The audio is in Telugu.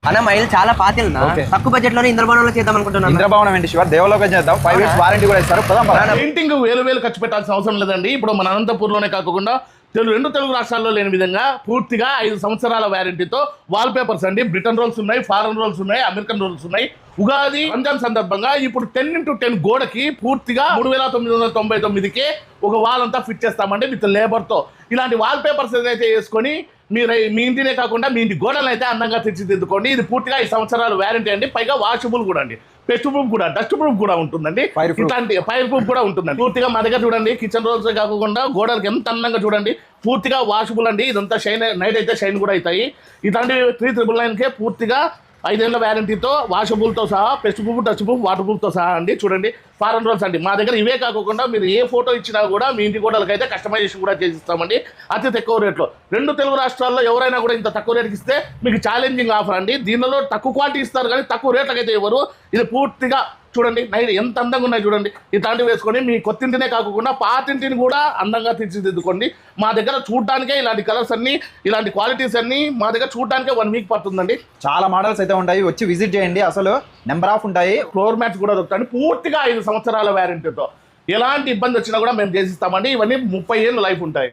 అన్న మైల్ చాలా పాతిల్నా తక్కువ బడ్జెట్ లోనే ఇంద్రభవనంలో చేద్దాం అనుకుంటున్నాను. ఇంద్రభవనం ఏంటి శివ, దేవలోకం చేద్దాం. 5 years వారంటీ కూడా ఇస్తారు. పెయింటింగ్ వేలు ఖర్చు పెట్టాల్సిన అవసరం లేదండి. ఇప్పుడు మన అనంతపూర్లోనే కాకుండా రెండు తెలుగు రాష్ట్రాల్లో లేని విధంగా పూర్తిగా 5 సంవత్సరాల వ్యారంటీతో వాల్ పేపర్స్ అండి. బ్రిటన్ రోల్స్ ఉన్నాయి, ఫారెన్ రోల్స్ ఉన్నాయి, అమెరికన్ రోల్స్ ఉన్నాయి. ఉగాది రంజాన్ సందర్భంగా ఇప్పుడు 10x10 గోడకి పూర్తిగా 3999కే ఒక వాల్ అంతా ఫిట్ చేస్తామండి విత్ లేబర్ తో. ఇలాంటి వాల్ పేపర్స్ ఏదైతే వేసుకొని మీరు మీ ఇంటినే కాకుండా మీ ఇంటి గోడలు అయితే అందంగా తీర్చిదిద్దుకోండి. ఇది పూర్తిగా 5 సంవత్సరాల వ్యారంటీ అండి. పైగా వాషబుల్ కూడా అండి, పెస్ట్ ప్రూఫ్ కూడా, డస్ట్ ప్రూఫ్ కూడా ఉంటుందండి. ఇట్లాంటి ఫైర్ ప్రూఫ్ కూడా ఉంటుందండి. పూర్తిగా మా దగ్గర చూడండి కిచెన్ రోల్స్ కాకుండా గోడలకి ఎంత అందంగా చూడండి, పూర్తిగా వాషబుల్ అండి. ఇదంతా షైన్, నైట్ అయితే షైన్ కూడా అవుతాయి. ఇట్లాంటి 3999కే పూర్తిగా 5 ఏళ్ల వ్యారంటీతో వాషబుల్తో సహా, pest proof, dust proof, water ప్రూఫ్తో సహా అండి. చూడండి ఫారెన్ రోల్స్ అండి. మా దగ్గర ఇవే కాకుండా మీరు ఏ ఫోటో ఇచ్చినా కూడా మీ ఇంటి గోడలకి అయితే కస్టమైజేషన్ కూడా చేసిస్తామండి అతి తక్కువ రేట్లో. 2 తెలుగు రాష్ట్రాల్లో ఎవరైనా కూడా ఇంత తక్కువ రేటుకి ఇస్తే మీకు ఛాలెంజింగ్ ఆఫర్ అండి. దీనిలో తక్కువ క్వాలిటీ ఇస్తారు కానీ తక్కువ రేట్లకి అయితే ఇవ్వరు. ఇది పూర్తిగా చూడండి నైట్ ఎంత అందంగా ఉన్నాయి చూడండి. ఇట్లాంటివి వేసుకొని మీ కొత్తింటినే కాకుండా పాతింటిని కూడా అందంగా తీర్చిదిద్దుకోండి. మా దగ్గర చూడటానికే ఇలాంటి కలర్స్ అన్ని, ఇలాంటి క్వాలిటీస్ అన్ని మా దగ్గర చూడటానికే 1 వీక్ పడుతుందండి. చాలా మోడల్స్ అయితే ఉంటాయి, వచ్చి విజిట్ చేయండి. అసలు నెంబర్ ఆఫ్ ఉంటాయి. ఫ్లోర్ మ్యాట్స్ కూడా దొరుకుతాయి పూర్తిగా 5 సంవత్సరాల వ్యారంటీతో. ఎలాంటి ఇబ్బంది వచ్చినా కూడా మేము చేసిస్తామండి. ఇవన్నీ 30 ఏళ్ళు లైఫ్ ఉంటాయి.